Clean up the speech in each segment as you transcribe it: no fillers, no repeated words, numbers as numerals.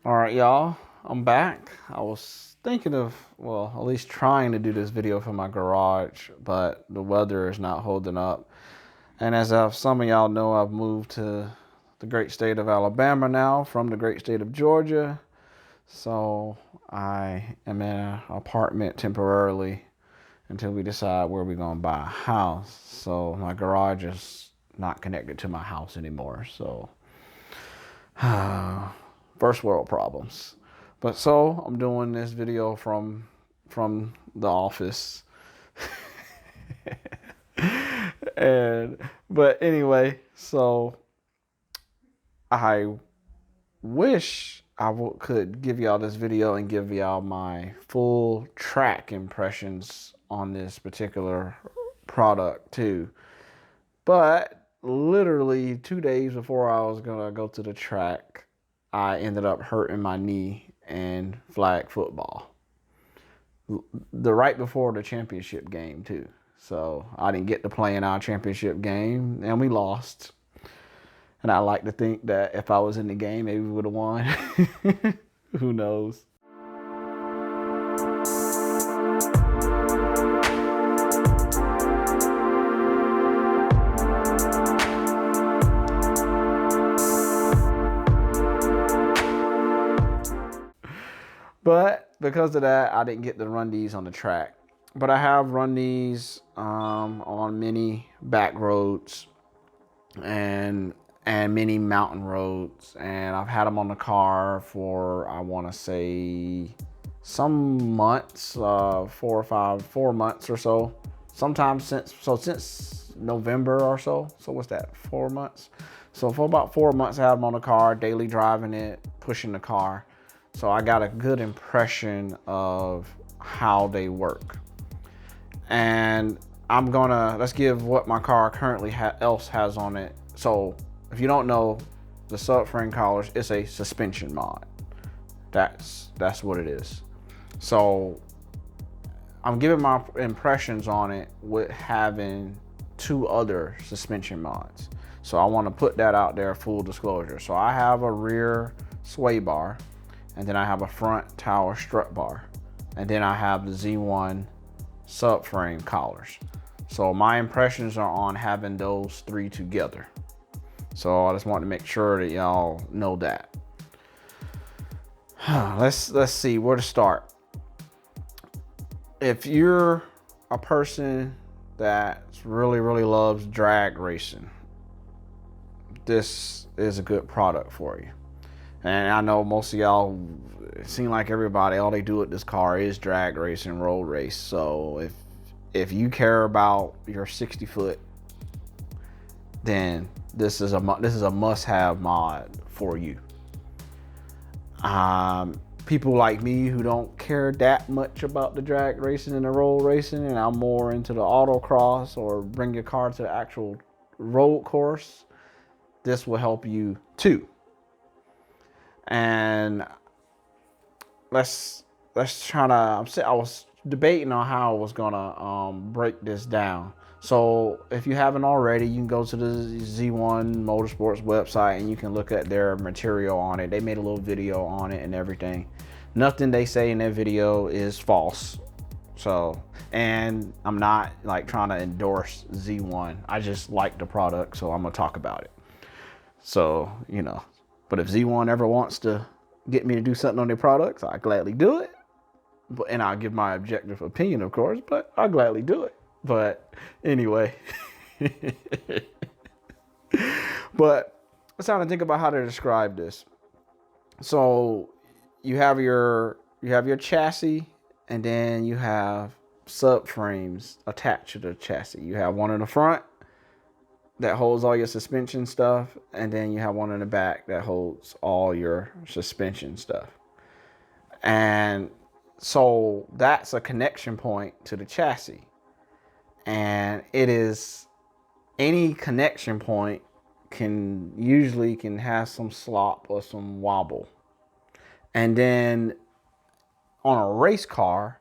All right, y'all, I'm back. I was thinking of, well, at least trying to do this video for my garage, but the weather is not holding up. And as some of y'all know, I've moved to the great state of Alabama now from the great state of Georgia. So I am in an apartment temporarily until we decide where we're going to buy a house. So my garage is not connected to my house anymore. So first world problems. But so I'm doing this video from the office. But anyway, so I wish I could give y'all this video and give y'all my full track impressions on this particular product too. But literally 2 days before I was gonna go to the track, I ended up hurting my knee in flag football. The right before the championship game too. So I didn't get to play in our championship game and we lost. And I like to think that if I was in the game, maybe we would have won. Who knows? But because of that, I didn't get to run these on the track. But I have run these on many back roads and many mountain roads. And I've had them on the car for, I want to say, some months, 4 months or so. Sometimes since November or so. So what's that, 4 months? So for about 4 months, I had them on the car, daily driving it, pushing the car. So I got a good impression of how they work. And let's give what my car currently else has on it. So if you don't know, the subframe collars, it's a suspension mod. That's what it is. So I'm giving my impressions on it with having 2 other suspension mods. So I want to put that out there, full disclosure. So I have a rear sway bar, and then I have a front tower strut bar, and then I have the Z1 subframe collars. So my impressions are on having those 3 together. So I just want to make sure that y'all know that. Let's see where to start. If you're a person that really loves drag racing, this is a good product for you. And I know most of y'all, it seem like everybody, all they do with this car is drag race and road race. So if you care about your 60 foot, then this is a must-have mod for you. People like me who don't care that much about the drag racing and the road racing, and I'm more into the autocross or bring your car to the actual road course, this will help you too. And let's try to, I was debating on how I was gonna break this down. So if you haven't already, you can go to the Z1 Motorsports website and you can look at their material on it. They made a little video on it and everything. Nothing they say in that video is false. So, and I'm not like trying to endorse Z1. I just like the product, so I'm gonna talk about it. So, you know, but if Z1 ever wants to get me to do something on their products, I gladly do it. And I'll give my objective opinion, of course, but I'll gladly do it. But anyway, but let's try to think about how to describe this. So you have your chassis, and then you have subframes attached to the chassis. You have one in the front that holds all your suspension stuff, and then you have one in the back that holds all your suspension stuff. And so that's a connection point to the chassis. And it is, any connection point can have some slop or some wobble. And then on a race car,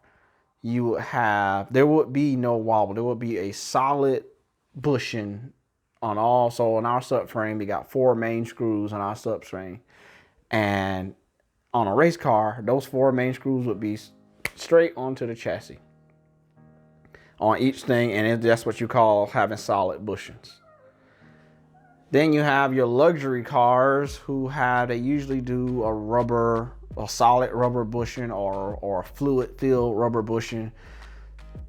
there would be no wobble. There would be a solid bushing on all. So on our subframe, we got 4 main screws on our subframe. And On a race car, those 4 main screws would be straight onto the chassis on each thing, and that's what you call having solid bushings. Then you have your luxury cars they usually do a solid rubber bushing or a fluid filled rubber bushing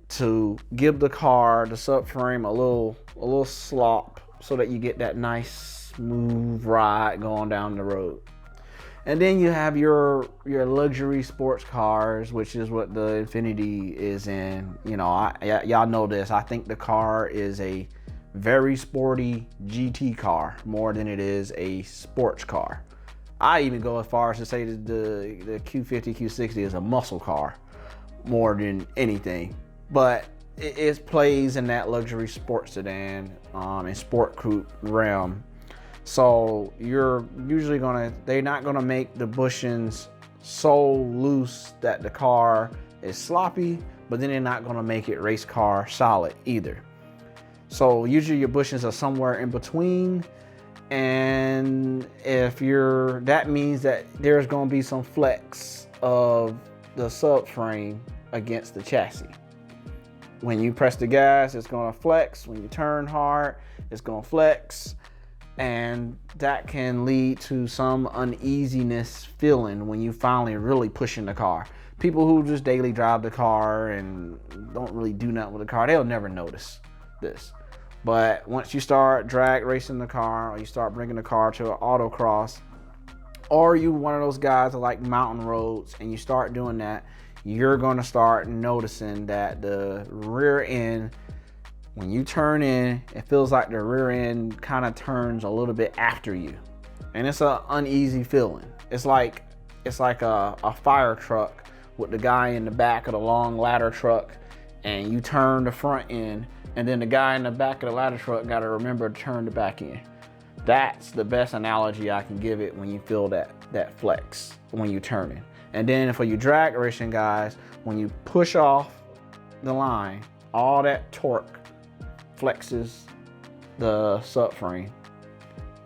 to give the subframe a little slop so that you get that nice smooth ride going down the road. And then you have your luxury sports cars, which is what the Infiniti is in. You know, y'all know this. I think the car is a very sporty GT car more than it is a sports car. I even go as far as to say that the Q50, Q60 is a muscle car more than anything. But it plays in that luxury sports sedan and sport coupe realm. So they're not gonna make the bushings so loose that the car is sloppy, but then they're not gonna make it race car solid either. So usually your bushings are somewhere in between, and that means that there's gonna be some flex of the subframe against the chassis. When you press the gas, it's gonna flex. When you turn hard, it's gonna flex. And that can lead to some uneasiness feeling when you finally really pushing the car. People who just daily drive the car and don't really do nothing with the car, they'll never notice this. But once you start drag racing the car, or you start bringing the car to an autocross, or you one of those guys that like mountain roads, and you start doing that, you're gonna start noticing that the rear end, when you turn in, it feels like the rear end kind of turns a little bit after you. And it's an uneasy feeling. It's like a fire truck with the guy in the back of the long ladder truck, and you turn the front end, and then the guy in the back of the ladder truck got to remember to turn the back end. That's the best analogy I can give it when you feel that flex when you turn it. And then for you drag racing guys, when you push off the line, all that torque flexes the subframe,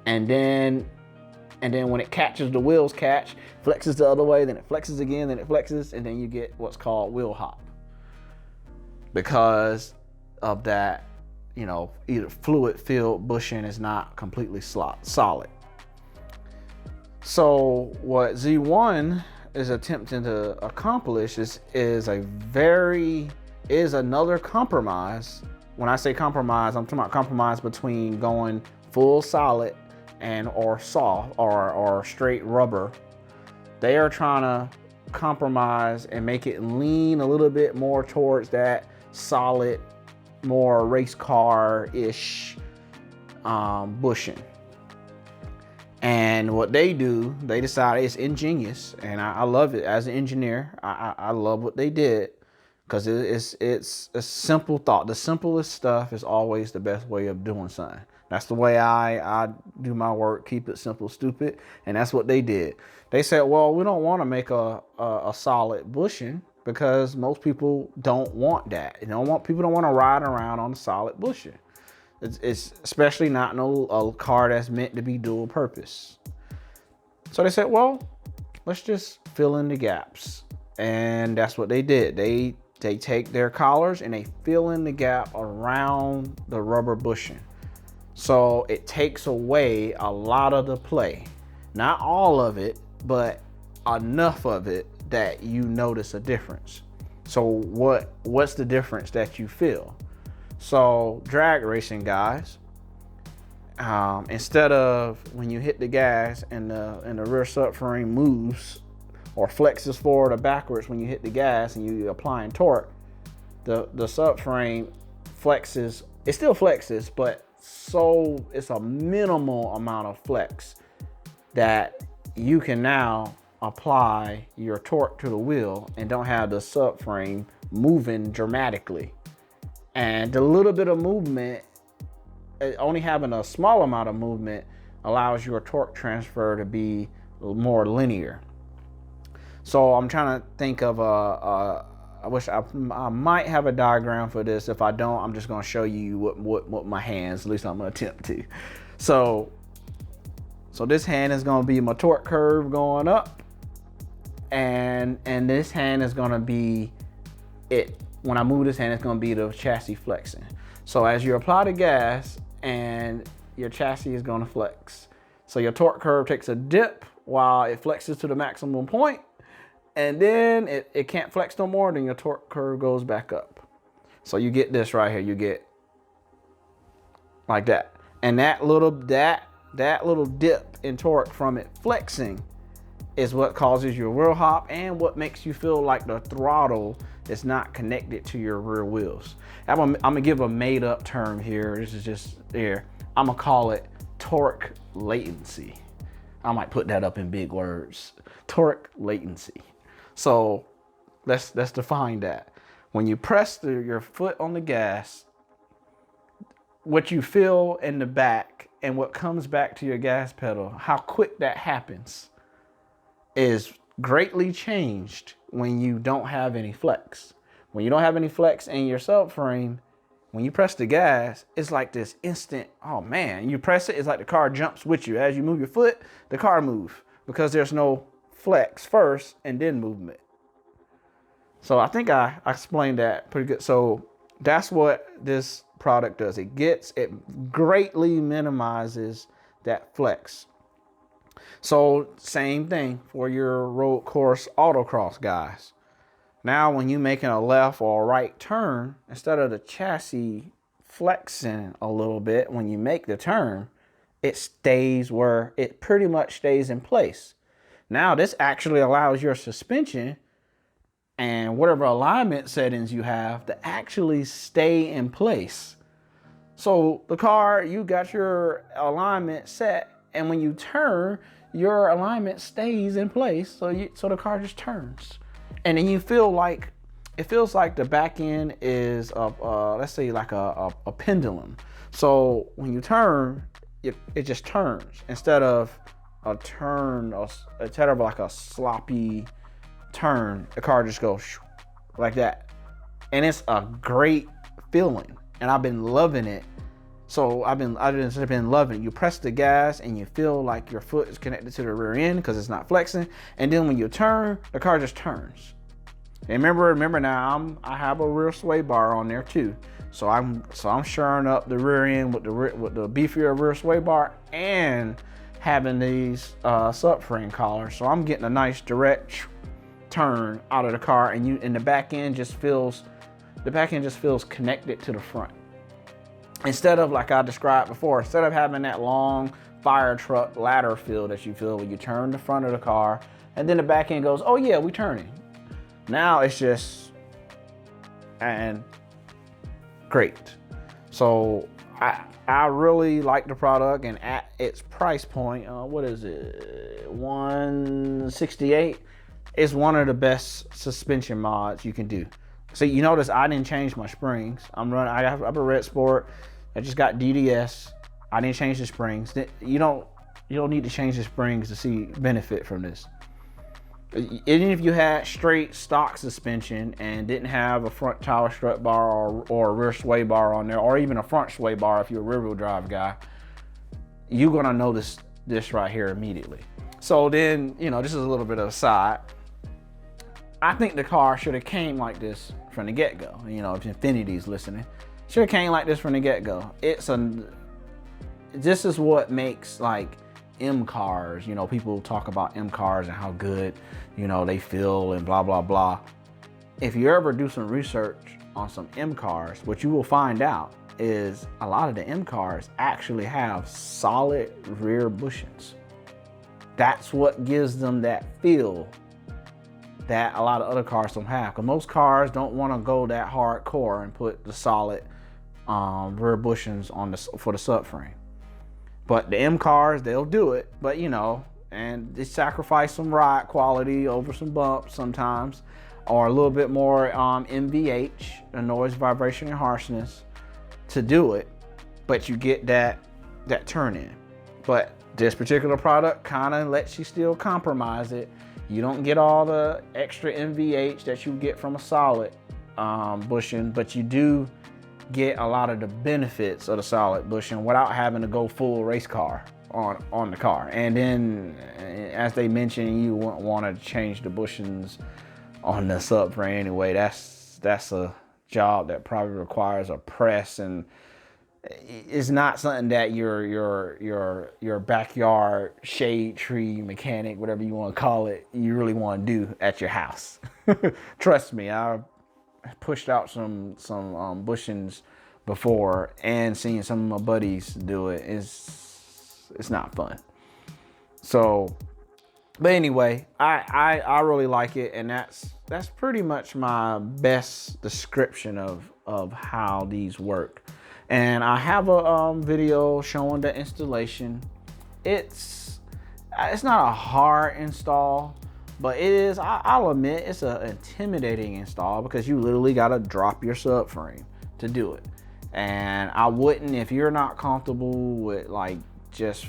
and then when it catches, the wheels catch, flexes the other way, then it flexes again, then it flexes, and then you get what's called wheel hop because of that. You know, either fluid filled bushing is not completely solid. So what Z1 is attempting to accomplish is another compromise. When I say compromise, I'm talking about compromise between going full solid or soft or straight rubber. They are trying to compromise and make it lean a little bit more towards that solid, more race car-ish bushing. And what they do, they decide, it's ingenious, and I love it as an engineer. I love what they did, because it's a simple thought. The simplest stuff is always the best way of doing something. That's the way I do my work. Keep it simple, stupid. And that's what they did. They said, well, we don't want to make a solid bushing, because most people don't want that. People don't want to ride around on a solid bushing. It's especially not a car that's meant to be dual purpose. So they said, well, let's just fill in the gaps. And that's what they did. They take their collars and they fill in the gap around the rubber bushing. So it takes away a lot of the play. Not all of it, but enough of it that you notice a difference. So what's the difference that you feel? So drag racing guys, instead of when you hit the gas and the rear subframe moves or flexes forward or backwards when you hit the gas and you're applying torque, the subframe flexes. It still flexes, but so it's a minimal amount of flex that you can now apply your torque to the wheel and don't have the subframe moving dramatically. And the little bit of movement, only having a small amount of movement, allows your torque transfer to be more linear. So I'm trying to think of I wish I might have a diagram for this. If I don't, I'm just going to show you what my hands, at least I'm going to attempt to. So this hand is going to be my torque curve going up, and this hand is gonna be it. When I move this hand, it's gonna be the chassis flexing. So as you apply the gas, and your chassis is gonna flex. So your torque curve takes a dip while it flexes to the maximum point, and then it can't flex no more, then your torque curve goes back up. So you get this right here, you get like that. And that little dip in torque from it flexing is what causes your wheel hop and what makes you feel like the throttle is not connected to your rear wheels. I'm gonna give a made up term here. This is just there. I'm gonna call it torque latency. I might put that up in big words. Torque latency. So let's define that. When you press your foot on the gas, what you feel in the back and what comes back to your gas pedal, how quick that happens, is greatly changed when you don't have any flex. When you don't have any flex in your subframe, when you press the gas, it's like this instant, oh man, you press it, it's like the car jumps with you. As you move your foot, the car moves because there's no flex first and then movement. So I think I explained that pretty good. So that's what this product does. It greatly minimizes that flex. So same thing for your road course autocross guys. Now when you're making a left or a right turn, instead of the chassis flexing a little bit when you make the turn, it stays where it pretty much stays in place. Now this actually allows your suspension and whatever alignment settings you have to actually stay in place. So the car, you got your alignment set, and when you turn, your alignment stays in place. So the car just turns. And then you feel like, it feels like the back end is let's say like a pendulum. So when you turn, it just turns instead of a turn, instead of like a sloppy turn, the car just goes like that. And it's a great feeling, and I've been loving it. So I've been loving it. You press the gas and you feel like your foot is connected to the rear end because it's not flexing. And then when you turn, the car just turns. And remember now, I have a rear sway bar on there too. So I'm shoring up the rear end with the beefier rear sway bar and having these subframe collars. So I'm getting a nice direct turn out of the car, and the back end just feels connected to the front. Instead of, like I described before, instead of having that long fire truck ladder feel that you feel when you turn the front of the car and then the back end goes, oh yeah, we turning. Now it's just, and great. So I really like the product, and at its price point, what is it, $168, it's one of the best suspension mods you can do. So you notice I didn't change my springs. I have a Red Sport. I just got DDS. I didn't change the springs. You don't need to change the springs to see benefit from this. Even if you had straight stock suspension and didn't have a front tower strut bar or a rear sway bar on there, or even a front sway bar if you're a rear wheel drive guy, you're gonna notice this right here immediately. So then, this is a little bit of a side. I think the car should have came like this from the get-go. If Infinity's listening, should have came like this from the get-go. This is what makes like M cars. People talk about M cars and how good, they feel and blah, blah, blah. If you ever do some research on some M cars, what you will find out is a lot of the M cars actually have solid rear bushings. That's what gives them that feel that a lot of other cars don't have. Because most cars don't want to go that hardcore and put the solid rear bushings for the subframe. But the M cars, they'll do it. But and they sacrifice some ride quality over some bumps sometimes, or a little bit more NVH, the noise, vibration, and harshness, to do it. But you get that turn in. But this particular product kind of lets you still compromise it. You don't get all the extra NVH that you get from a solid bushing, but you do get a lot of the benefits of the solid bushing without having to go full race car on the car. And then, as they mentioned, you want to change the bushings on the subframe anyway. That's a job that probably requires a press, and it's not something that your backyard shade tree mechanic, whatever you want to call it, you really want to do at your house. Trust me, I've pushed out some bushings before and seen some of my buddies do it. It's not fun. So, but anyway, I really like it, and that's pretty much my best description of how these work. And I have a video showing the installation. It's not a hard install, but it is, I'll admit, it's an intimidating install because you literally got to drop your subframe to do it. And I wouldn't, if you're not comfortable with like just,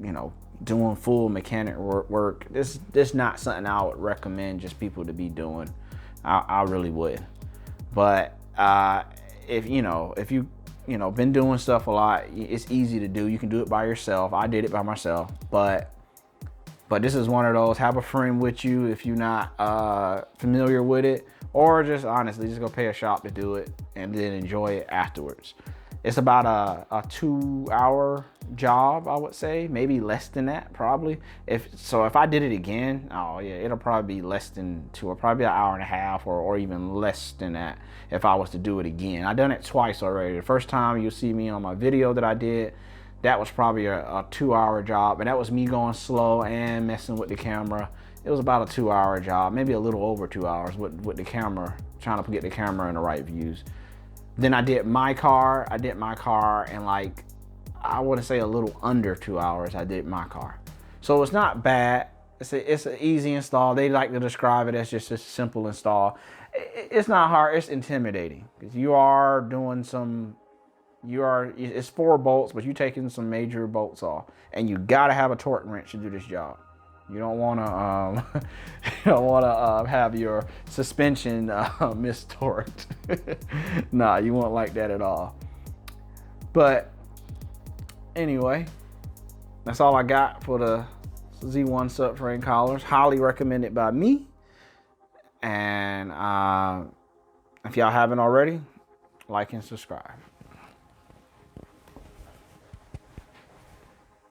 you know, doing full mechanic work, this not something I would recommend just people to be doing. I really would. But if you been doing stuff a lot, it's easy to do. You can do it by yourself. I did it by myself, but this is one of those, have a friend with you if you're not familiar with it, or just honestly, just go pay a shop to do it and then enjoy it afterwards. It's about a 2-hour job, I would say, maybe less than that, probably. If I did it again, oh yeah, it'll probably be less than 2, or probably an hour and a half, or even less than that if I was to do it again. I've done it twice already. The first time you'll see me on my video that I did, that was probably a 2-hour job, and that was me going slow and messing with the camera. It was about a 2-hour job, maybe a little over 2 hours with the camera, trying to get the camera in the right views. Then I did my car in like, I wouldn't say a little under 2 hours. I did my car. So it's not bad. It's an easy install. They like to describe it as just a simple install. It's not hard, it's intimidating. Because it's 4 bolts, but you're taking some major bolts off. And you gotta have a torque wrench to do this job. You don't wanna have your suspension mistorqued. Nah, you won't like that at all. But anyway, that's all I got for the Z1 subframe collars. Highly recommended by me. And if y'all haven't already, like and subscribe.